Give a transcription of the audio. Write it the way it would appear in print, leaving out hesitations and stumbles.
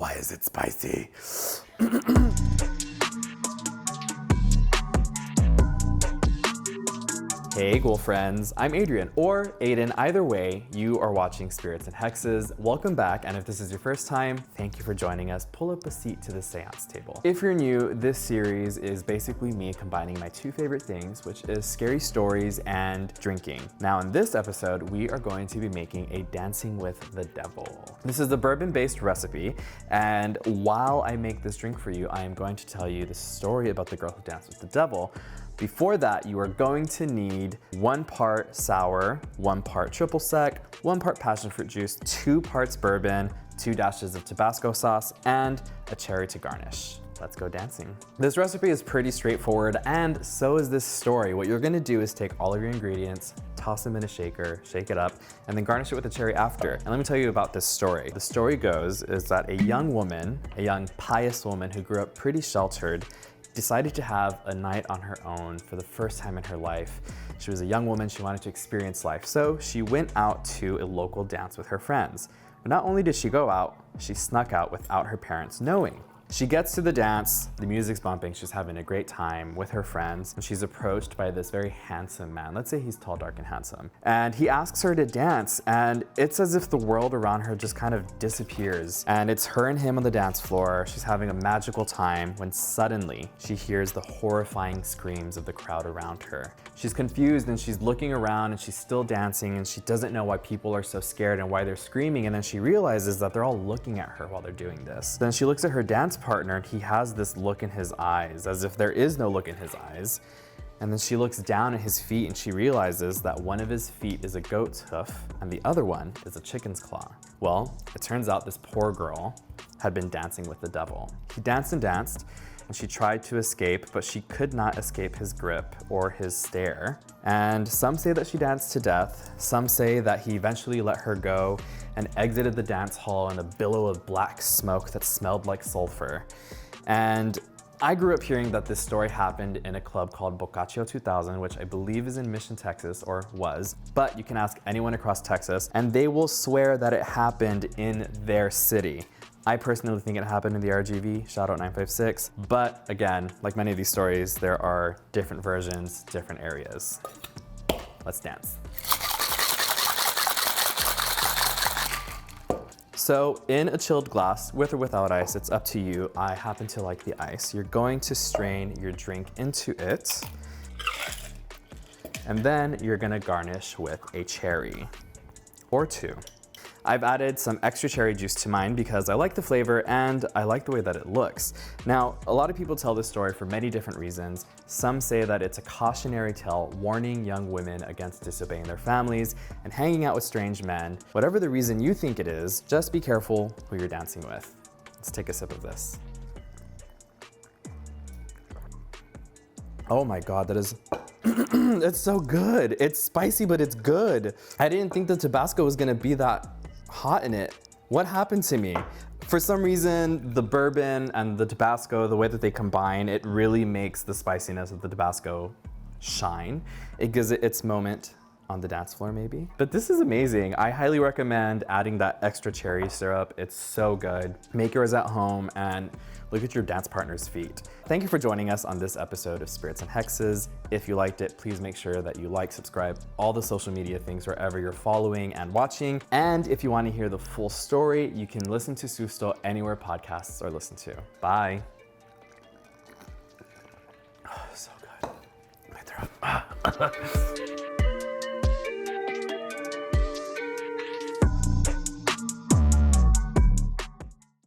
Why is it spicy? Hey Ghoul Friends, I'm Adrian, or Ayden. Either way, you are watching Spirits and Hexes. Welcome back, and if this is your first time, thank you for joining us. Pull up a seat to the seance table. If you're new, this series is basically me combining my two favorite things, which is scary stories and drinking. Now in this episode, we are going to be making a dancing with the devil. This is a bourbon-based recipe, and while I make this drink for you, I am going to tell you the story about the girl who danced with the devil. Before that, you are going to need 1 part sour, 1 part triple sec, 1 part passion fruit juice, 2 parts bourbon, 2 dashes of Tabasco sauce, and a cherry to garnish. Let's go dancing. This recipe is pretty straightforward, and so is this story. What you're gonna do is take all of your ingredients, toss them in a shaker, shake it up, and then garnish it with a cherry after. And let me tell you about this story. The story goes is that a young woman, a young pious woman who grew up pretty sheltered, decided to have a night on her own for the first time in her life. She was a young woman, she wanted to experience life, so she went out to a local dance with her friends. But not only did she go out, she snuck out without her parents knowing. She gets to the dance, the music's bumping, she's having a great time with her friends, and she's approached by this very handsome man. Let's say he's tall, dark, and handsome. And he asks her to dance, and it's as if the world around her just kind of disappears. And it's her and him on the dance floor. She's having a magical time when suddenly she hears the horrifying screams of the crowd around her. She's confused and she's looking around and she's still dancing and she doesn't know why people are so scared and why they're screaming. And then she realizes that they're all looking at her while they're doing this. Then she looks at her dance partner and he has this look in his eyes as if there is no look in his eyes. And then she looks down at his feet and she realizes that one of his feet is a goat's hoof and the other one is a chicken's claw. Well, it turns out this poor girl had been dancing with the devil. He danced and danced and she tried to escape, but she could not escape his grip or his stare. And some say that she danced to death. Some say that he eventually let her go and exited the dance hall in a billow of black smoke that smelled like sulfur. And I grew up hearing that this story happened in a club called Boccaccio 2000, which I believe is in Mission, Texas, or was. But you can ask anyone across Texas, and they will swear that it happened in their city. I personally think it happened in the RGV, shout out 956. But again, like many of these stories, there are different versions, different areas. Let's dance. So in a chilled glass, with or without ice, it's up to you. I happen to like the ice. You're going to strain your drink into it. And then you're gonna garnish with a cherry or 2. I've added some extra cherry juice to mine because I like the flavor and I like the way that it looks. Now, a lot of people tell this story for many different reasons. Some say that it's a cautionary tale warning young women against disobeying their families and hanging out with strange men. Whatever the reason you think it is, just be careful who you're dancing with. Let's take a sip of this. Oh my God, that is, it's so good. It's spicy, but it's good. I didn't think the Tabasco was gonna be that hot in it. What happened to me? For some reason, the bourbon and the Tabasco, the way that they combine, it really makes the spiciness of the Tabasco shine. It gives it its moment on the dance floor maybe. But this is amazing. I highly recommend adding that extra cherry syrup. It's so good. Make yours at home and look at your dance partner's feet. Thank you for joining us on this episode of Spirits and Hexes. If you liked it, please make sure that you like, subscribe, all the social media things wherever you're following and watching. And if you want to hear the full story, you can listen to Susto anywhere podcasts are listened to. Bye. Oh, so good. My throat.